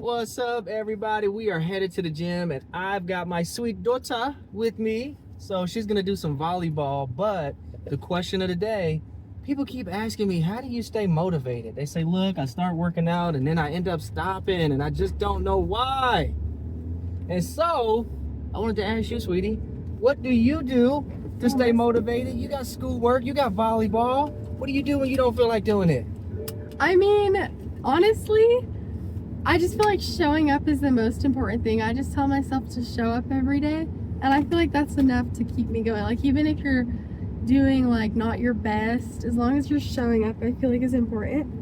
What's up, everybody? We are headed to the gym, and I've got my sweet daughter with me. So she's gonna do some volleyball. But the question of the day, people keep asking me, how do you stay motivated? They say, look, I start working out and then I end up stopping and I just don't know why. And so I wanted to ask you, sweetie, what do you do to stay motivated? You got schoolwork, you got volleyball. What do you do when you don't feel like doing it? I mean, honestly, I just feel like showing up is the most important thing. I just tell myself to show up every day, and I feel like that's enough to keep me going. Like, even if you're doing like not your best, as long as you're showing up, I feel like is important.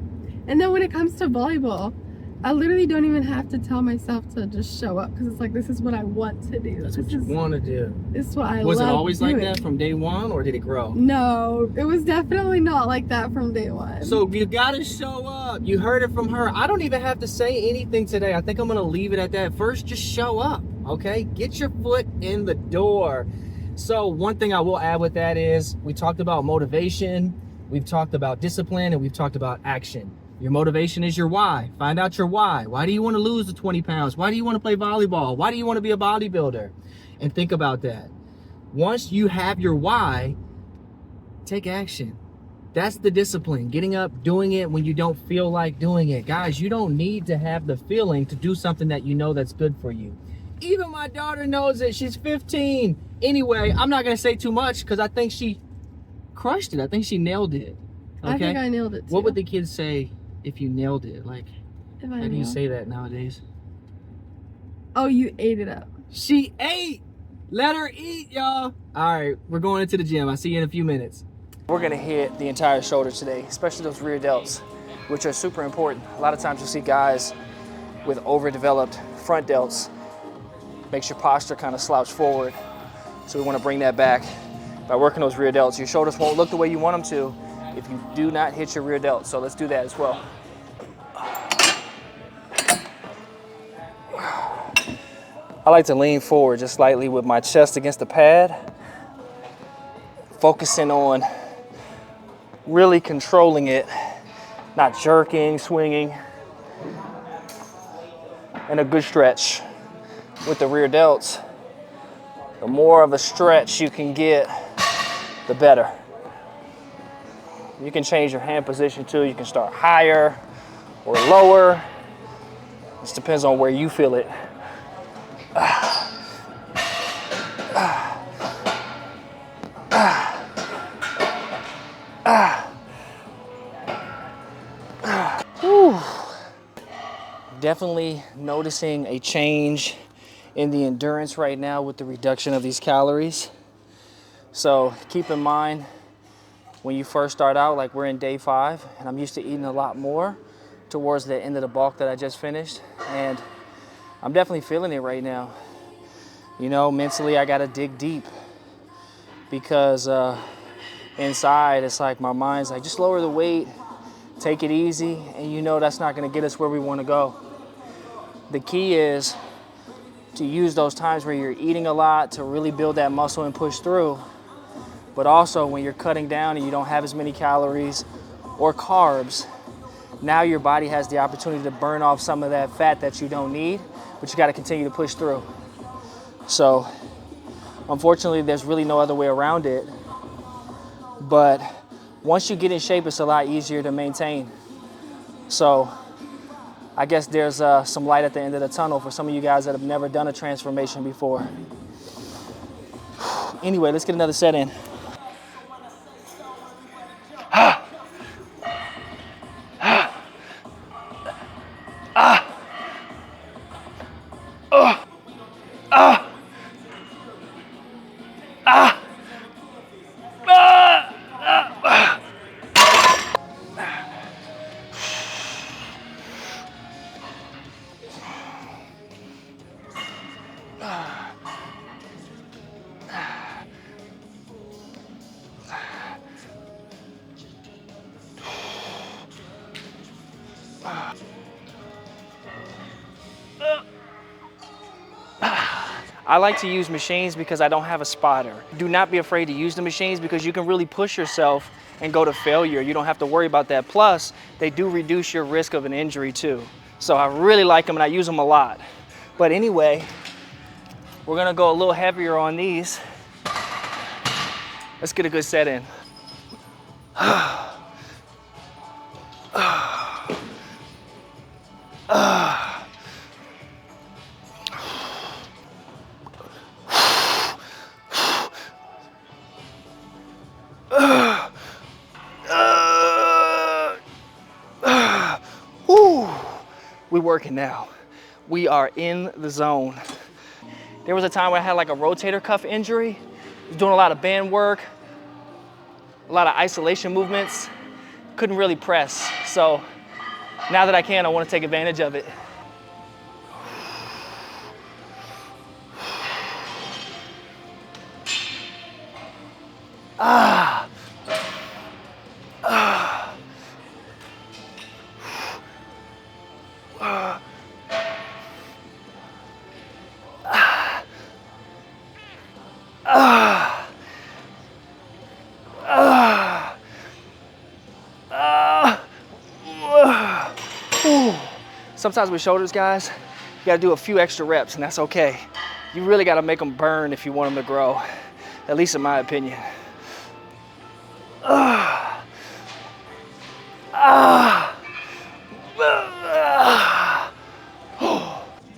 And then when it comes to volleyball, I literally don't even have to tell myself to just show up, because it's like, this is what I want to do. That's what you want to do. This is what I love. Was it always like that from day one, or did it grow? No, it was definitely not like that from day one. So you gotta show up. You heard it from her. I don't even have to say anything today. I think I'm gonna leave it at that. First, just show up, okay? Get your foot in the door. So one thing I will add with that is, we talked about motivation, we've talked about discipline, and we've talked about action. Your motivation is your why. Find out your why. Why do you want to lose the 20 pounds? Why do you want to play volleyball? Why do you want to be a bodybuilder? And think about that. Once you have your why, take action. That's the discipline. Getting up, doing it when you don't feel like doing it. Guys, you don't need to have the feeling to do something that you know that's good for you. Even my daughter knows it. She's 15. Anyway, I'm not going to say too much because I think she crushed it. I think she nailed it. Okay? I think I nailed it too. What would the kids say if you nailed it? Like, how do you say that nowadays? Oh, you ate it up. She ate. Let her eat, y'all. All right, we're going into the gym. I'll see you in a few minutes. We're gonna hit the entire shoulder today, especially those rear delts, which are super important. A lot of times you see guys with overdeveloped front delts. Makes your posture kind of slouch forward. So we want to bring that back by working those rear delts. Your shoulders won't look the way you want them to if you do not hit your rear delts. So let's do that as well. I like to lean forward just slightly with my chest against the pad, focusing on really controlling it, not jerking, swinging, and a good stretch with the rear delts. The more of a stretch you can get, the better. You can change your hand position too. You can start higher or lower. Just depends on where you feel it. Definitely noticing a change in the endurance right now with the reduction of these calories. So keep in mind, when you first start out, like we're in day 5, and I'm used to eating a lot more towards the end of the bulk that I just finished, and I'm definitely feeling it right now. You know, mentally I gotta dig deep, because inside it's like my mind's like, just lower the weight, take it easy, and you know that's not gonna get us where we wanna go. The key is to use those times where you're eating a lot to really build that muscle and push through. But also when you're cutting down and you don't have as many calories or carbs, now your body has the opportunity to burn off some of that fat that you don't need, but you got to continue to push through. So unfortunately, there's really no other way around it. But once you get in shape, it's a lot easier to maintain. So I guess there's some light at the end of the tunnel for some of you guys that have never done a transformation before. Anyway, let's get another set in. I like to use machines because I don't have a spotter. Do not be afraid to use the machines because you can really push yourself and go to failure. You don't have to worry about that. Plus, they do reduce your risk of an injury too. So I really like them and I use them a lot. But anyway, we're gonna go a little heavier on these. Let's get a good set in. We're working now. We are in the zone. There was a time where I had like a rotator cuff injury. I was doing a lot of band work, a lot of isolation movements. Couldn't really press. So now that I can, I want to take advantage of it. Ah. Ah. Ah. Ah. Ah. Ah. Sometimes with shoulders, guys, you gotta do a few extra reps, and that's okay. You really gotta make them burn if you want them to grow, at least in my opinion. Ah. Ah. Ah.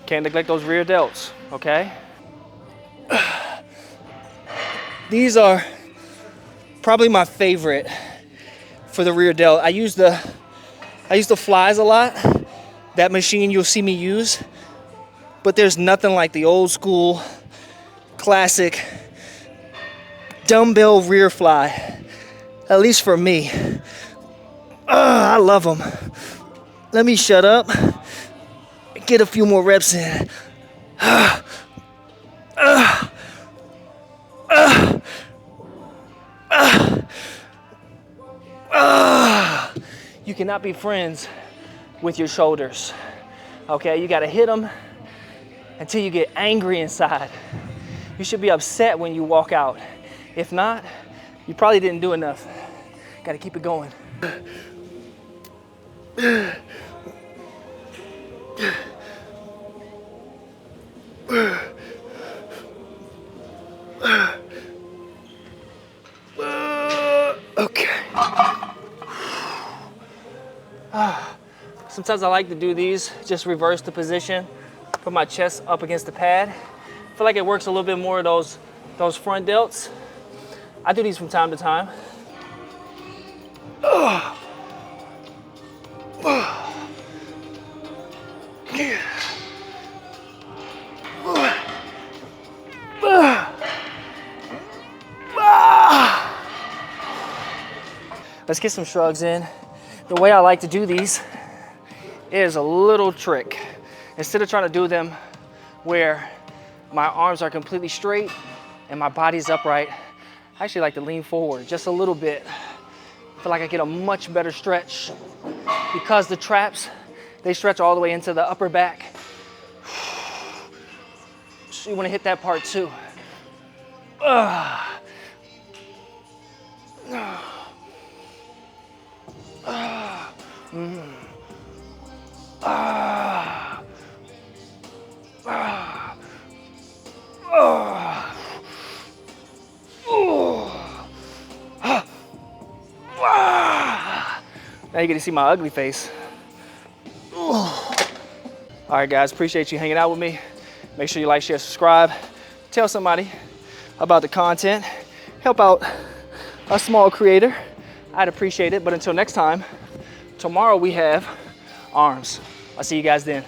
Can't neglect those rear delts, okay? These are probably my favorite for the rear delt. I use the flies a lot. That machine you'll see me use, but there's nothing like the old school, classic dumbbell rear fly, at least for me. I love them. Let me shut up and get a few more reps in. You cannot be friends with your shoulders, okay? You gotta hit them until you get angry inside. You should be upset when you walk out. If not, you probably didn't do enough. Gotta keep it going. Okay. Sometimes I like to do these, just reverse the position, put my chest up against the pad. I feel like it works a little bit more of those front delts. I do these from time to time. Let's get some shrugs in. The way I like to do these is a little trick. Instead of trying to do them where my arms are completely straight and my body's upright, I actually like to lean forward just a little bit. I feel like I get a much better stretch because the traps, they stretch all the way into the upper back. So you want to hit that part too. Now you get to see my ugly face. All right, guys, appreciate you hanging out with me. Make sure you like, share, subscribe. Tell somebody about the content. Help out a small creator. I'd appreciate it. But until next time, tomorrow we have arms. I'll see you guys then.